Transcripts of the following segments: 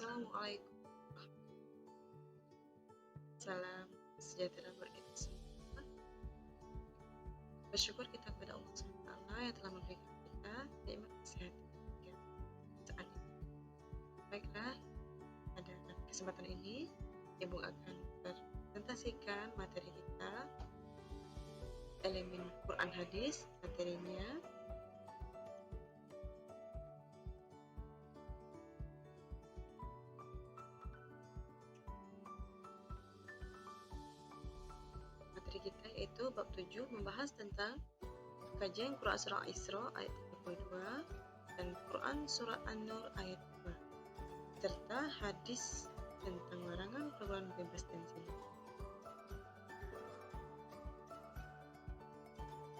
Assalamualaikum. Salam sejahtera buat kita semua. Bersyukur kita kepada Allah SWT yang telah memberikan kita nikmat kesehatan hingga saat ini. Baiklah, pada kesempatan ini Ibu akan presentasikan materi kita, elemen Quran Hadis. Materinya kita yaitu bab 7 membahas tentang kajian Quran Surah Isra ayat 32 dan Quran Surah An-Nur ayat 2 serta hadis tentang larangan pergaulan bebas dan zina.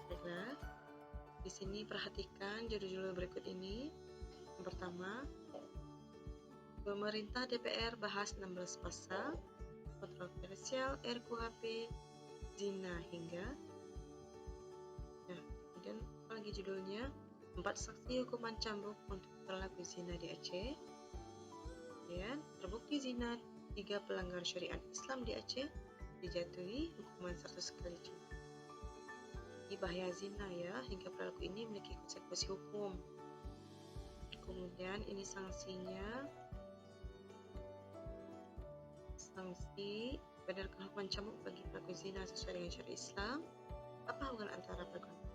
Baiklah, di sini perhatikan judul-judul berikut ini. Yang pertama, pemerintah DPR bahas 16 pasal kontroversial RKUHP zina hingga. Nah, kemudian apa lagi judulnya? 4 saksi hukuman cambuk untuk pelaku zina di Aceh. Kemudian terbukti zina 3 pelanggar syariat Islam di Aceh dijatuhi hukuman 100 kali cambuk. Ini bahaya zina ya, hingga pelaku ini memiliki konsekuensi hukum. Kemudian ini sanksinya, sanksi bedarkan hukuman cambuk bagi pelaku zina sesuai dengan syariat Islam. Apa hubungan antara pergaulan?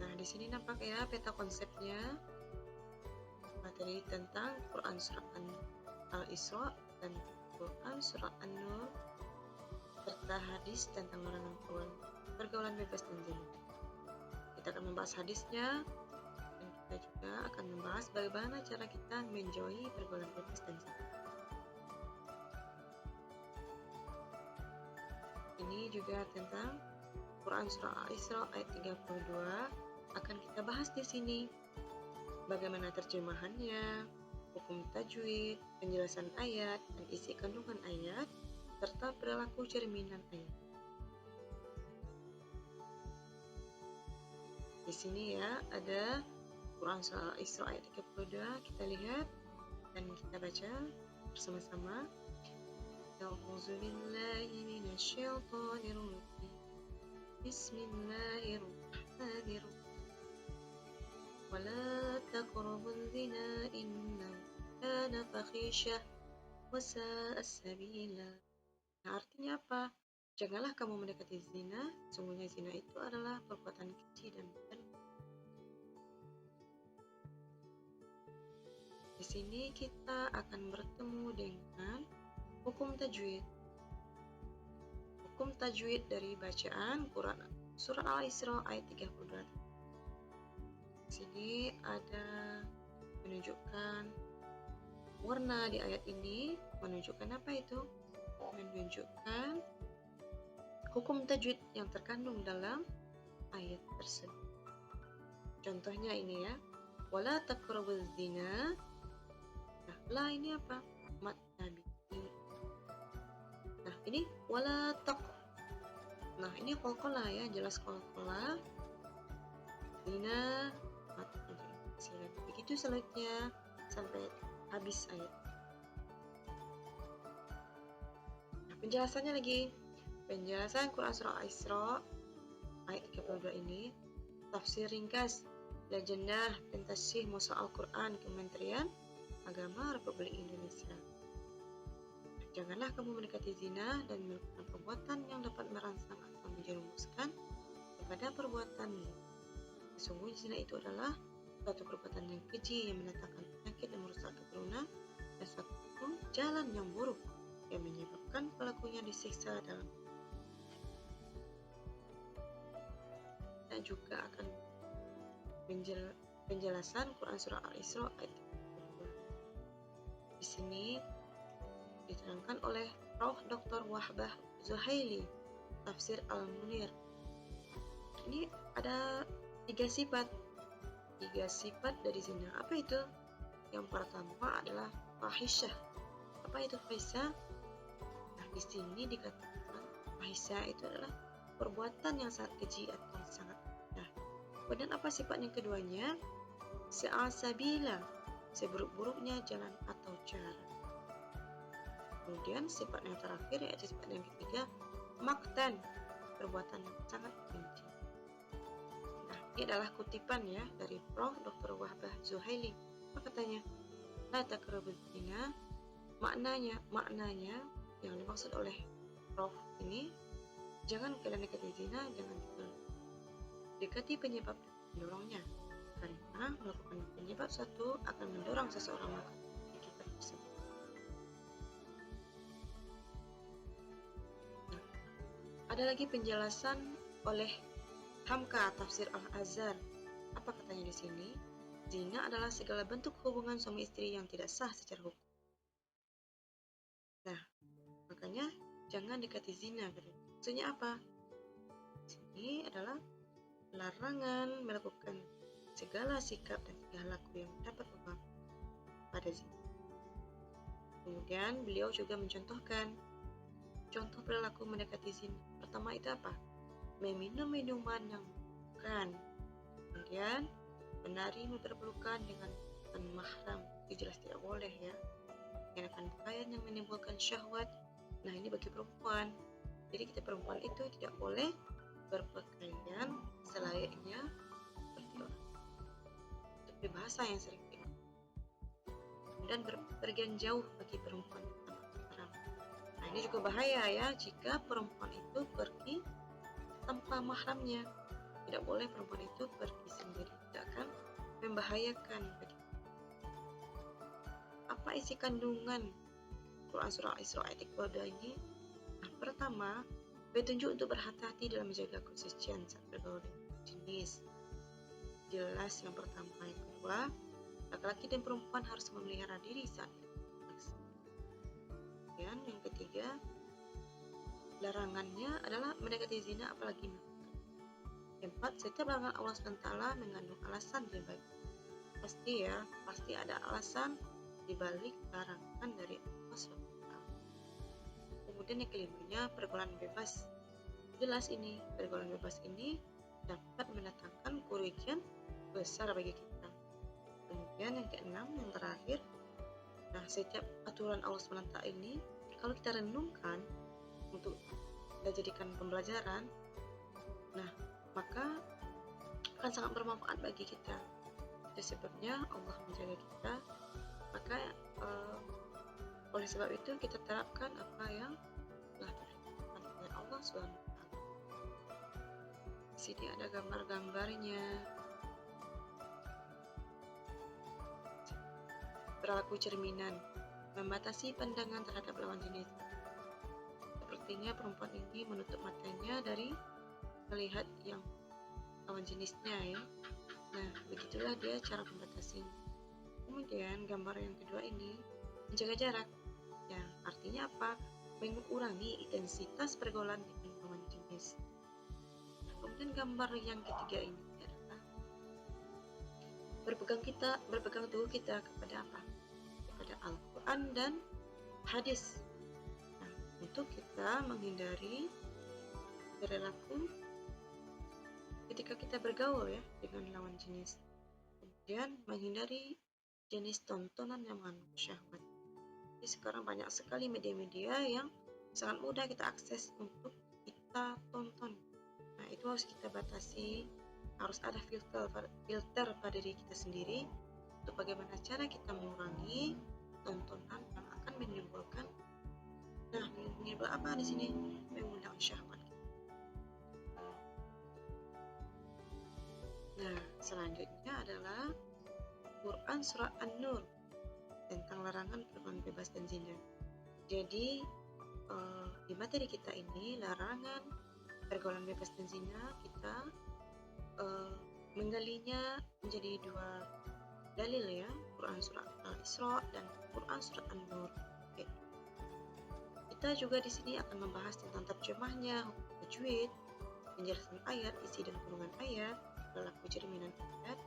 Nah, di sini nampak ya peta konsepnya, materi tentang Quran Surah Al-Isra dan Quran Surah An-Nur serta hadis tentang larangan pergaulan bebas dan zina. Kita akan membahas hadisnya dan kita juga akan membahas bagaimana cara kita menjauhi pergaulan bebas dan zina. Ini juga tentang Quran Surah Al-Isra ayat 32 akan kita bahas di sini. Bagaimana terjemahannya, hukum tajwid, penjelasan ayat dan isi kandungan ayat, serta perilaku cerminan ayat. Di sini ya ada Quran Surah Al-Isra ayat 32, kita lihat dan kita baca bersama-sama. A'udzu billahi minasyaitonir rajim. Bismillahirrahmanirrahim. Wala taqrabuz zina innahu kana fahisyah wa sa'a sabila. Nah, artinya apa? Janganlah kamu mendekati zina, sungguhnya zina itu adalah perbuatan keji dan buruk. Di sini kita akan bertemu dengan hukum tajwid. Hukum tajwid dari bacaan Quran Surah Al-Isra ayat 32. Di sini ada menunjukkan warna di ayat ini, menunjukkan apa itu? Menunjukkan hukum tajwid yang terkandung dalam ayat tersebut. Contohnya ini ya, wala taqrabuz zina. Nah, la ini apa? Mat nabi. Nah, ini wala taq. Nah, ini qalqalah ya, jelas qalqalah. Zina mat nabi. Begitu selanjutnya sampai habis ayat. Nah, penjelasannya lagi. Penjelasan Quran Surah Al-Isra ayat 32 ini, tafsir ringkas Lajnah Pentasih Musa Al-Quran Kementerian Agama Republik Indonesia. Janganlah kamu mendekati zina dan melakukan perbuatan yang dapat merangsang atau menjerumuskan kepada perbuatan zina. Sesungguhnya zina itu adalah suatu perbuatan yang keji yang mendatangkan penyakit dan merusak keturunan dan suatu jalan yang buruk yang menyebabkan pelakunya disiksa dalam. Kita juga akan penjelasan Quran Surah Al-Isra ayat 32. Di sini diterangkan oleh Prof. Dr. Wahbah Zuhaili, Tafsir Al-Munir. Ini ada 3 sifat dari zina. Apa itu? Yang pertama adalah fahisyah. Apa itu fahisyah? Nah, di sini dikatakan fahisyah itu adalah perbuatan yang sangat keji atau sangat indah. Kemudian apa sifat yang keduanya? Se'asabila, seburuk-buruknya jalan atau cara. Kemudian sifat yang terakhir yaitu sifat yang ketiga, maktan, perbuatan yang sangat benci. Nah, ini adalah kutipan ya dari Prof. Dr. Wahbah Zuhaili. Apa katanya? La taqrabuz zina, maknanya yang dimaksud oleh Prof ini, jangan kalian dekati zina, jangan dekati penyebab pendorongnya, karena melakukan penyebab suatu akan mendorong seseorang melakukan akibat tersebut. Nah, ada lagi penjelasan oleh Hamka Tafsir Al-Azhar. Apa katanya di sini? Zina adalah segala bentuk hubungan suami istri yang tidak sah secara hukum. Nah, makanya jangan dekati zina. Maksudnya apa? Ini adalah larangan melakukan segala sikap dan tingkah laku yang dapat membawa pada zina. Kemudian beliau juga mencontohkan contoh perilaku mendekati zina. Pertama itu apa? Meminum minuman yang bukan. Kemudian menari berpelukan dengan mahram, itu jelas tidak boleh ya. Mengenakan pakaian yang menimbulkan syahwat. Nah, ini bagi perempuan. Jadi kita perempuan itu tidak boleh berpakaian selayaknya seperti orang. Itu peribahasa yang sering digunakan. Dan berpergian jauh bagi perempuan tanpa mahram. Nah, ini juga bahaya ya jika perempuan itu pergi tanpa mahramnya. Tidak boleh perempuan itu pergi sendiri, tidak akan membahayakan bagi. Apa isi kandungan Quran Surah Al-Isra ayat 22 ini? Nah, pertama, petunjuk untuk berhati-hati dalam menjaga kesucian saat bergaul dengan jenis. Jelas yang pertama. Yang kedua, laki-laki dan perempuan harus memelihara diri saat berinteraksi. Dan yang ketiga, larangannya adalah mendekati zina apalagi melakukan. Keempat, setiap larangan Allah SWT mengandung alasan di balik. Pasti ada alasan di balik larangan dari Allah SWT. Kemudian yang kelimanya, pergaulan bebas. Jelas ini, pergaulan bebas ini dapat mendatangkan kerugian besar bagi kita. Kemudian yang keenam, yang terakhir, nah setiap aturan Allah SWT ini, kalau kita renungkan untuk kita jadikan pembelajaran, nah maka akan sangat bermanfaat bagi kita. Itu sebabnya Allah menjaga kita. Maka oleh sebab itu kita terapkan apa yang telah diperintahkan oleh Allah SWT. Di sini ada gambar-gambarnya. Perilaku cerminan, membatasi pandangan terhadap lawan jenis. Sepertinya perempuan ini menutup matanya dari melihat yang lawan jenisnya ya. Nah, begitulah dia cara membatasinya. Kemudian gambar yang kedua ini, menjaga jarak. Ya, artinya apa? Mengurangi intensitas pergaulan dengan lawan jenis. Kemudian gambar yang ketiga ini adalah berpegang teguh kita kepada apa? Kepada Al-Quran dan hadis. Nah, untuk kita menghindari perilaku ketika kita bergaul ya dengan lawan jenis. Kemudian menghindari jenis tontonan yang mengandung syahwat. Jadi sekarang banyak sekali media-media yang sangat mudah kita akses untuk kita tonton. Nah, itu harus kita batasi, harus ada filter pada diri kita sendiri untuk bagaimana cara kita mengurangi tontonan yang akan menimbulkan apa di sini? Mengundang syahwat. Nah, selanjutnya adalah Quran Surah An-Nur tentang larangan pergaulan bebas dan zina. Jadi di materi kita ini larangan pergaulan bebas dan zina, kita menggalinya menjadi dua dalil ya, Quran Surah Al-Isra dan Quran Surah An-Nur. Oke. Kita juga di sini akan membahas tentang terjemahnya, hukum tajwid, penjelasan ayat, isi dan kandungan ayat, perilaku cerminan ayat.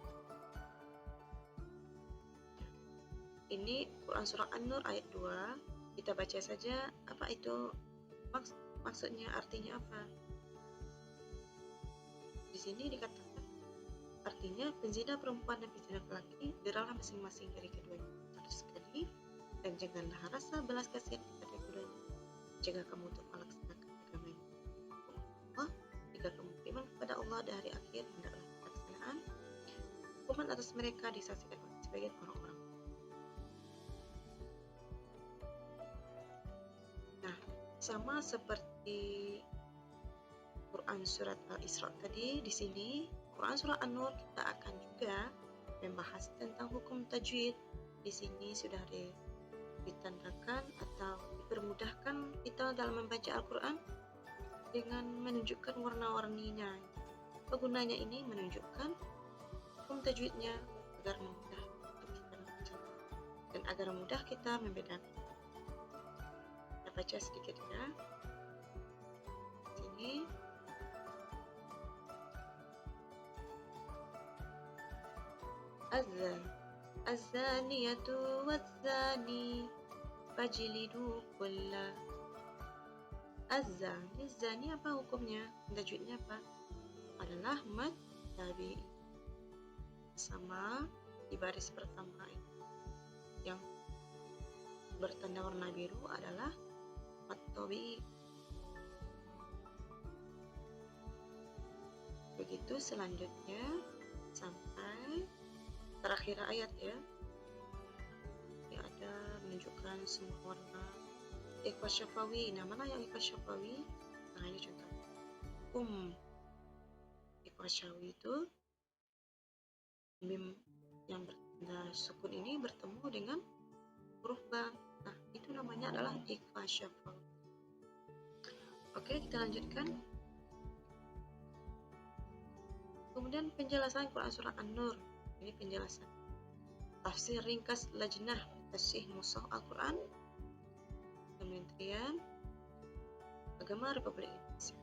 Ini Quran Surah An-Nur ayat 2. Kita baca saja apa itu maksudnya, artinya apa. Di sini dikatakan Artinya penzina perempuan dan penzina laki deralah masing-masing dari keduanya satu sekali, dan janganlah rasa belas kasihan kepada keduanya jika kamu untuk melaksanakan agamanya. Allah, jika kamu beriman kepada Allah dan hari akhir, hendaklah pelaksanaan hukuman atas mereka disaksikan oleh sebagian orang-orang. Nah, sama seperti Quran surat Al-Isra tadi, di sini Quran surat An-Nur kita akan juga membahas tentang hukum tajwid. Di sini sudah ditandakan atau dipermudahkan kita dalam membaca Al-Quran dengan menunjukkan warna-warninya. Gunanya ini menunjukkan hukum tajwidnya agar mudah untuk kita membaca dan agar mudah kita membedakan. Kita baca sedikit ya. Sini Az-zaniyatu waz-zani fajlidu kulla. Az-zani apa hukumnya? Tajwidnya apa? Adalah mad tabi'i. Sama di baris pertama yang bertanda warna biru adalah mad tabi'i. Begitu selanjutnya sampai terakhir ayat ya. Ini ada menunjukkan semua warna ikhfa syafawi. Nah, mana yang ikhfa syafawi? Nah, ini contoh. Ikhfa syafawi itu mim yang bertanda sukun ini bertemu dengan huruf ba. Nah, itu namanya adalah ikhfa syafawi. Oke, kita lanjutkan. Kemudian penjelasan Quran surah An-Nur. Ini penjelasan tafsir ringkas Lajnah Tasy Mushaf Al-Quran Kementerian Agama Republik Indonesia.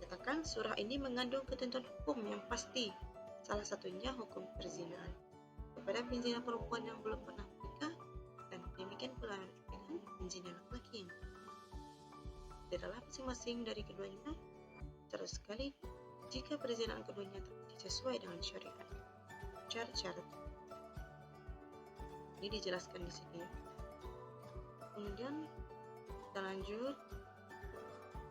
Katakan surah ini mengandung ketentuan hukum yang pasti, salah satunya hukum perzinahan kepada penzina perempuan yang belum pernah menikah, dan demikian pula dengan penzina laki-laki. Adalah masing-masing dari keduanya satu sekali jika perzinahan keduanya terbukti sesuai dengan syariat. Syarat-syarat ini dijelaskan di sini. Kemudian kita lanjut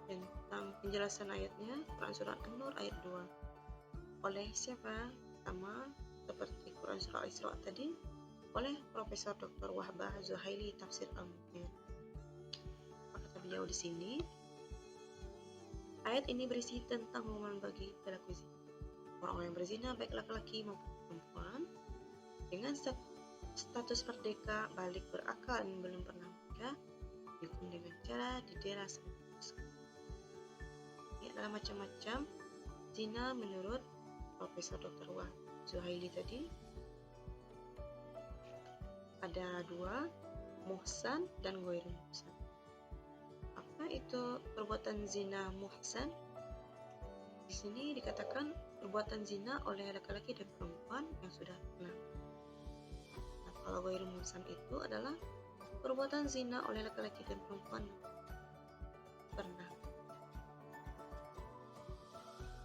tentang penjelasan ayatnya. Quran surah An-Nur ayat 2. Oleh siapa? Sama seperti Quran surah Al-Isra tadi, oleh Profesor Dr. Wahbah Zuhaili Tafsir Al-Munir. Apa kata beliau di sini? Ayat ini berisi tentang pengumuman bagi pelaku zina. Orang-orang yang berzina baik laki-laki maupun perempuan dengan status merdeka, balik, berakal, dan belum pernah menikah, dihukum dengan cara didera sampai mati. Ini adalah macam-macam zina menurut Profesor Dr. Wahbah Zuhaili tadi. Ada dua, muhsan dan ghairu muhsan. Apa itu perbuatan zina muhsan? Di sini dikatakan perbuatan zina oleh laki-laki dan perempuan yang sudah pernah. Nah, kalau ghairu muhsan itu adalah perbuatan zina oleh laki-laki dan perempuan yang pernah.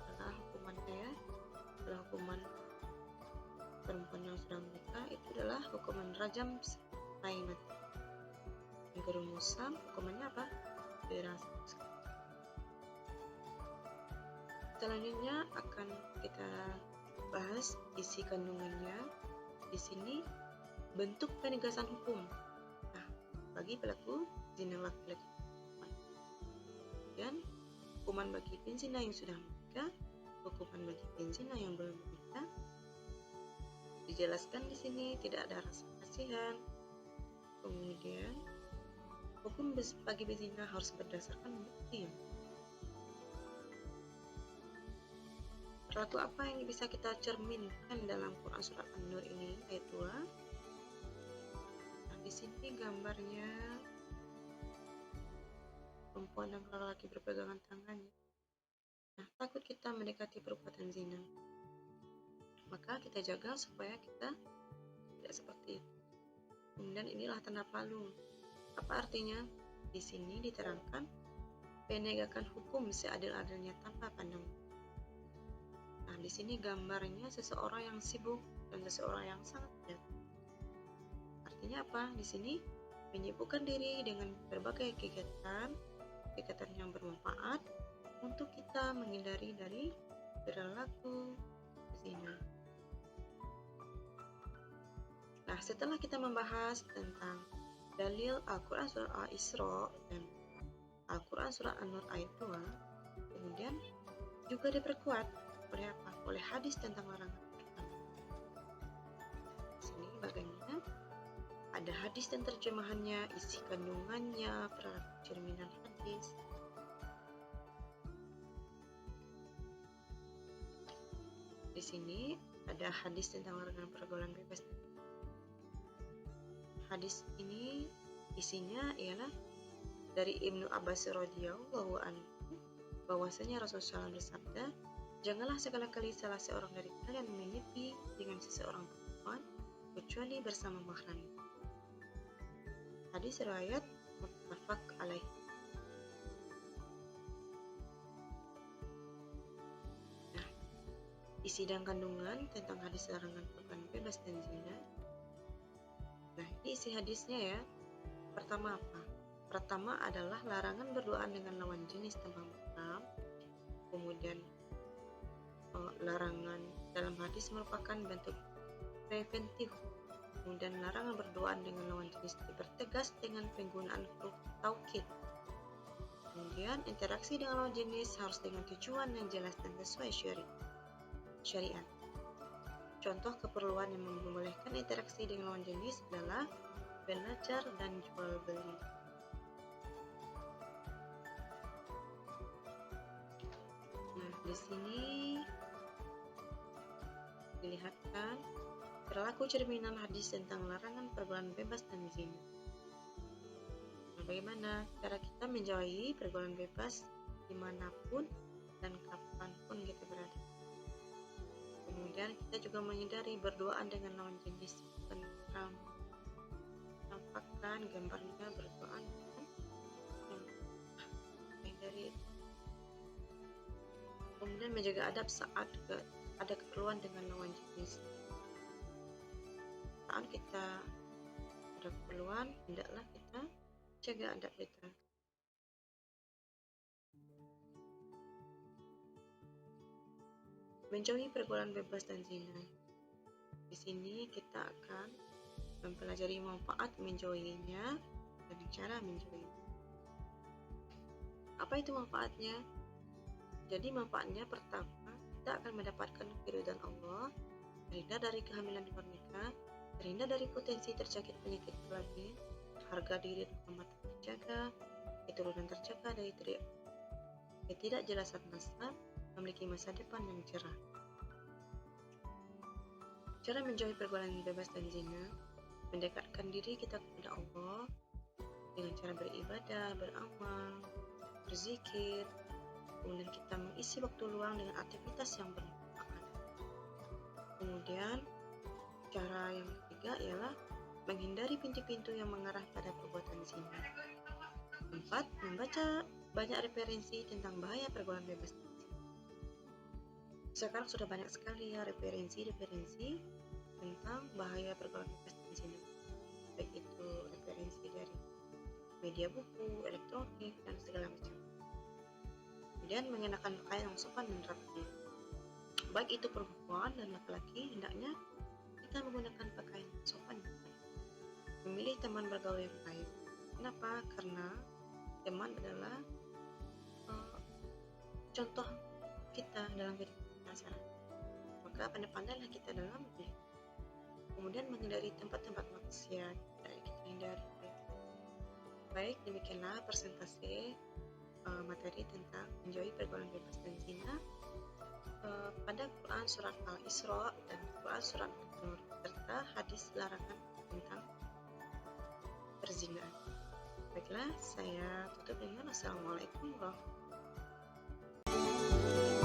Adalah hukumannya ya, adalah hukuman perempuan yang sudah menikah itu adalah hukuman rajam sampai mati. Yang ghairu muhsan hukumannya apa? Dirasa. Selanjutnya akan kita bahas isi kandungannya. Di sini bentuk penegasan hukum. Nah, bagi pelaku zina laki-laki. Dan hukuman bagi penzina yang sudah menikah, hukuman bagi penzina yang belum menikah. Dijelaskan di sini tidak ada rasa kasihan. Kemudian hukum bagi penzina harus berdasarkan bukti. Perilaku apa yang bisa kita cerminkan dalam Quran surat An-Nur ini ayat 2? Nah, di sini gambarnya perempuan dan laki-laki berpegangan tangan. Nah, takut kita mendekati perbuatan zina, maka kita jaga supaya kita tidak seperti itu. Kemudian inilah tanda palu. Apa artinya? Di sini diterangkan penegakan hukum seadil-adilnya tanpa pandang. Nah, di sini gambarnya seseorang yang sibuk dan seseorang yang sangat padat. Artinya apa? Di sini menyibukkan diri dengan berbagai kegiatan yang bermanfaat untuk kita menghindari dari perilaku zina. Nah, setelah kita membahas tentang dalil Al-Quran Surat Al-Isra dan Al-Quran Surat An-Nur ayat 2, kemudian juga diperkuat oleh apa? Oleh hadis tentang larangan pertama. Di sini bagaimana? Ada hadis dan terjemahannya, isi kandungannya, cerminan hadis. Di sini ada hadis tentang larangan pergaulan bebas. Hadis ini isinya ialah dari Ibnu Abbas radhiyallahu anhu bahwasanya Rasulullah SAW bersabda, janganlah sekali-kali salah seorang dari kalian memimpi dengan seseorang perempuan kecuali bersama mahram. Hadis riwayat muttafaq alaih. Nah, isi dan kandungan tentang hadis larangan pergaulan bebas dan zina. Nah, ini isi hadisnya ya. Pertama apa? Pertama adalah larangan berduaan dengan lawan jenis tanpa mahram. Kemudian larangan dalam hadis merupakan bentuk preventif. Kemudian larangan berduaan dengan lawan jenis dipertegas dengan penggunaan huruf taukid. Kemudian interaksi dengan lawan jenis harus dengan tujuan yang jelas dan sesuai syariat. Contoh keperluan yang membolehkan interaksi dengan lawan jenis adalah belajar dan jual beli. Nah, di sini dilihatkan perilaku cerminan hadis tentang larangan pergaulan bebas dan zina. Nah, bagaimana cara kita menjauhi pergaulan bebas dimanapun dan kapanpun kita berada. Kemudian kita juga menghindari berduaan dengan lawan jenis. Tampakkan gambarnya berduaan menghindari. Kemudian menjaga adab saat ada keperluan dengan lawan jenis. Saat kita ada keperluan, hendaklah kita jaga adab kita. Menjauhi pergaulan bebas dan zina. Di sini kita akan mempelajari manfaat menjauhinya dan cara menjauhinya. Apa itu manfaatnya? Jadi manfaatnya pertama, kita akan mendapatkan keridhaan Allah, terhindar dari kehamilan di luar nikah, terhindar dari potensi terjangkit penyakit kelamin, harga diri dan kehormatan terjaga, keturunan terjaga dari ketidakjelasan nasab, memiliki masa depan yang cerah. Cara menjauhi pergaulan bebas dan zina, mendekatkan diri kita kepada Allah dengan cara beribadah, beramal, berzikir, kemudian kita mengisi waktu luang dengan aktivitas yang bermanfaat. Kemudian cara yang ketiga ialah menghindari pintu-pintu yang mengarah pada perbuatan zina. 4. Membaca banyak referensi tentang bahaya pergaulan bebas. Sekarang sudah banyak sekali ya referensi tentang bahaya pergaulan bebas dan zina. Baik itu referensi dari media buku, elektronik, dan segala macam. Kemudian mengenakan pakaian yang sopan dan rapi. Baik itu perempuan dan laki-laki, hendaknya kita menggunakan pakaian yang sopan. Memilih teman bergaul yang baik. Kenapa? Karena teman adalah contoh kita dalam kehidupan masyarakat. Maka pandai-pandailah kita dalam memilih. Kemudian menghindari tempat-tempat maksiat, kita hindari. Baik, demikianlah presentasi materi tentang menjauhi pergaulan bebas dan zina pada Quran Surat Al-Isra dan Quran Surat An-Nur serta hadis larangan tentang perzinahan. Baiklah, saya tutup dengan Assalamualaikum warahmatullahi wabarakatuh.